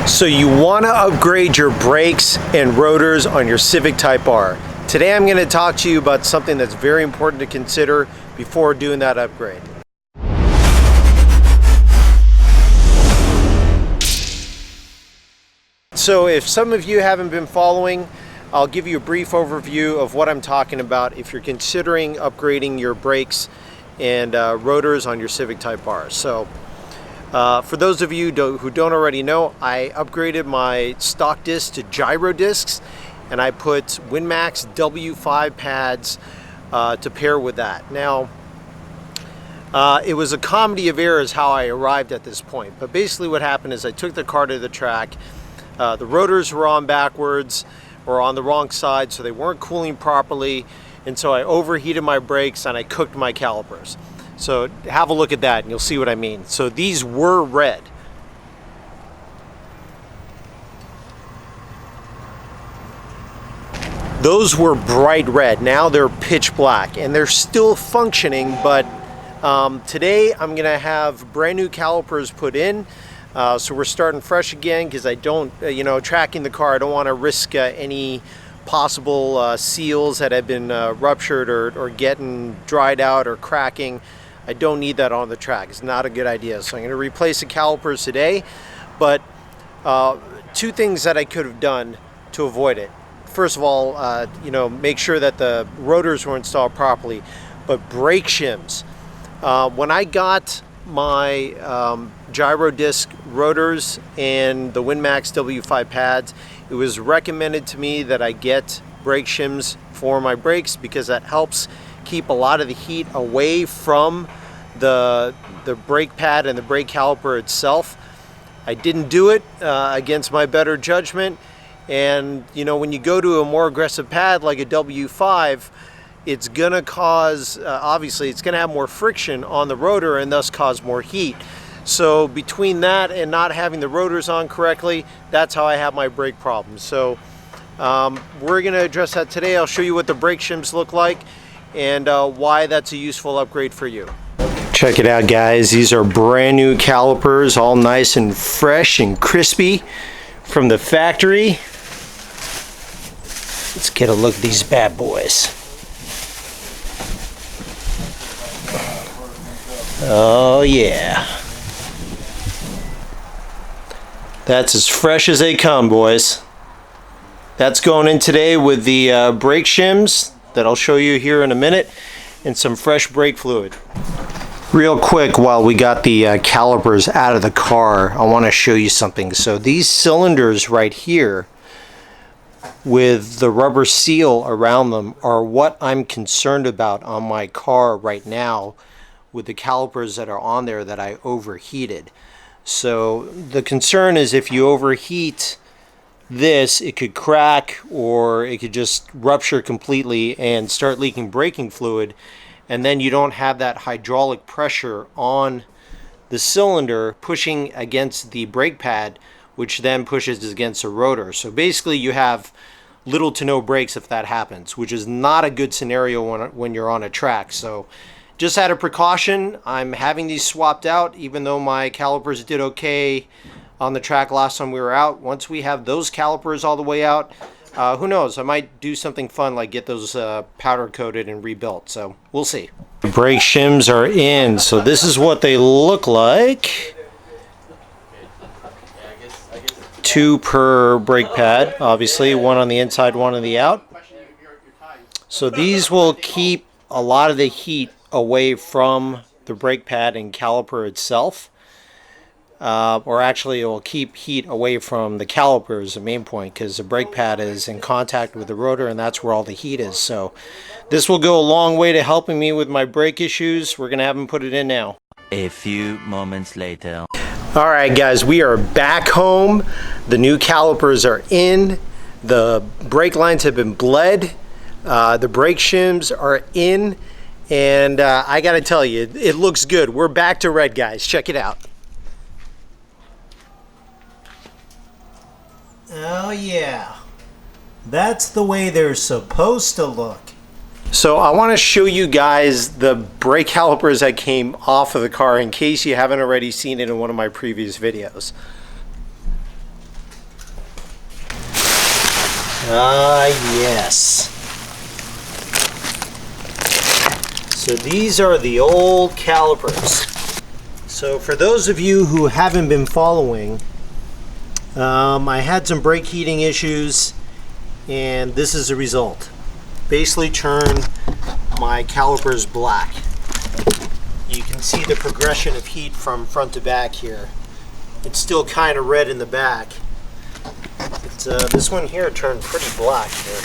So you want to upgrade your brakes and rotors on your Civic Type R. Today I'm going to talk to you about something that's very important to consider before doing that upgrade. So if some of you haven't been following, I'll give you a brief overview of what I'm talking about if you're considering upgrading your brakes and rotors on your Civic Type R. So for those of you who don't already know, I upgraded my stock discs to gyro discs, and I put WinMax W5 pads to pair with that. Now, it was a comedy of errors how I arrived at this point, but basically what happened is I took the car to the track. The rotors were on backwards or on the wrong side, so they weren't cooling properly, and so I overheated my brakes and I cooked my calipers. So have a look at that and you'll see what I mean. So these were red. Those were bright red. Now they're pitch black and they're still functioning, but today I'm gonna have brand new calipers put in. So we're starting fresh again because I don't, tracking the car, I don't want to risk any possible seals that have been ruptured or getting dried out or cracking. I don't need that on the track. It's not a good idea. So I'm going to replace the calipers today. But two things that I could have done to avoid it. First of all, make sure that the rotors were installed properly. But brake shims. When I got my gyro disc rotors and the WinMax W5 pads, it was recommended to me that I get brake shims for my brakes because that helps keep a lot of the heat away from the brake pad and the brake caliper itself. I didn't do it against my better judgment, and when you go to a more aggressive pad like a W5, it's gonna cause, obviously it's gonna have more friction on the rotor and thus cause more heat. So between that and not having the rotors on correctly, that's how I have my brake problems. So we're gonna address that today. I'll show you what the brake shims look like and why that's a useful upgrade for you. Check it out, guys. These are brand new calipers, all nice and fresh and crispy from the factory. Let's get a look at these bad boys. Oh yeah. That's as fresh as they come, boys. That's going in today with the brake shims that I'll show you here in a minute and some fresh brake fluid. Real quick, while we got the calipers out of the car, I want to show you something. So these cylinders right here with the rubber seal around them are what I'm concerned about on my car right now with the calipers that are on there that I overheated. So the concern is if you overheat this, it could crack or it could just rupture completely and start leaking braking fluid, and then you don't have that hydraulic pressure on the cylinder pushing against the brake pad, which then pushes against the rotor. So basically you have little to no brakes if that happens, which is not a good scenario when you're on a track. So just out of precaution, I'm having these swapped out, even though my calipers did okay on the track last time we were out. Once we have those calipers all the way out, who knows, I might do something fun like get those powder coated and rebuilt, so we'll see. The brake shims are in, so this is what they look like. 2 per brake pad, obviously, one on the inside, one on the out. So these will keep a lot of the heat away from the brake pad and caliper itself. Or actually it will keep heat away from the caliper is the main point, because the brake pad is in contact with the rotor and that's where all the heat is. So this will go a long way to helping me with my brake issues. We're gonna have them put it in now. A few moments later. Alright guys, we are back home. The new calipers are in. The brake lines have been bled. The brake shims are in. And I gotta tell you, it looks good. We're back to red, guys. Check it out. Oh yeah, that's the way they're supposed to look. So I want to show you guys the brake calipers that came off of the car in case you haven't already seen it in one of my previous videos. Ah, yes. So these are the old calipers. So for those of you who haven't been following, I had some brake heating issues, and this is the result. Basically turned my calipers black. You can see the progression of heat from front to back here. It's still kind of red in the back. But, this one here turned pretty black here.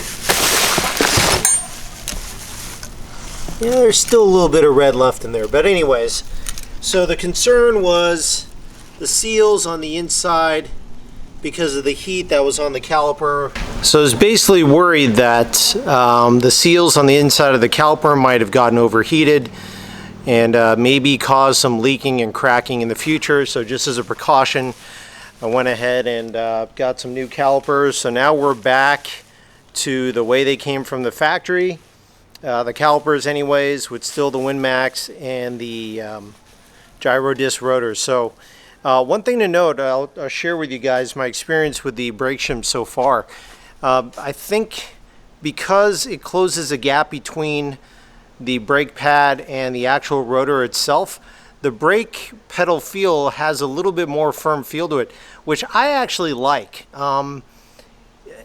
Yeah, there's still a little bit of red left in there. But anyways, so the concern was the seals on the inside because of the heat that was on the caliper. So I was basically worried that the seals on the inside of the caliper might have gotten overheated and maybe cause some leaking and cracking in the future. So just as a precaution, I went ahead and got some new calipers. So now we're back to the way they came from the factory. The calipers anyways, with still the WinMax and the gyro disc rotors. So one thing to note, I'll share with you guys my experience with the brake shims so far. I think because it closes a gap between the brake pad and the actual rotor itself, the brake pedal feel has a little bit more firm feel to it, which I actually like.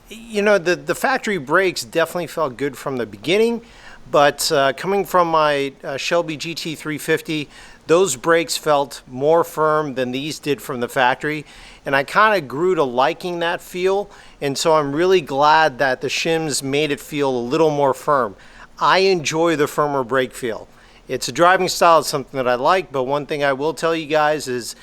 You know, the factory brakes definitely felt good from the beginning, but coming from my Shelby GT350, those brakes felt more firm than these did from the factory, and I kind of grew to liking that feel, and so I'm really glad that the shims made it feel a little more firm. I enjoy the firmer brake feel. It's a driving style, it's something that I like, but one thing I will tell you guys is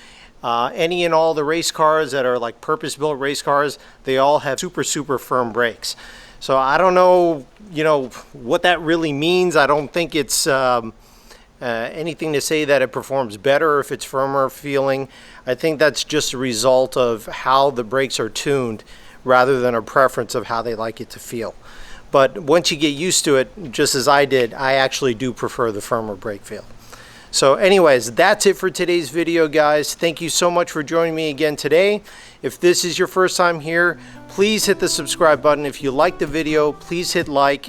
any and all the race cars that are like purpose-built race cars, they all have super firm brakes. So I don't know, you know, what that really means. I don't think it's anything to say that it performs better if it's firmer feeling. I think that's just a result of how the brakes are tuned rather than a preference of how they like it to feel. But once you get used to it, just as I did, I actually do prefer the firmer brake feel. So anyways, that's it for today's video, guys. Thank you so much for joining me again today. If this is your first time here, please hit the subscribe button. If you like the video, please hit like.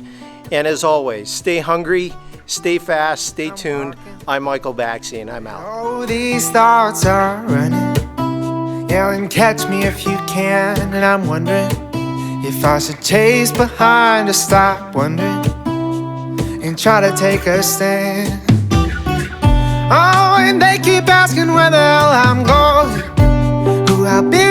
And as always, stay hungry, stay fast, stay tuned. I'm Michael Baxi, and I'm out. Oh, these thoughts are running. Yell and catch me if you can. And I'm wondering if I should chase behind or stop wondering and try to take a stand. Oh, and they keep asking where the hell I'm going, who I've been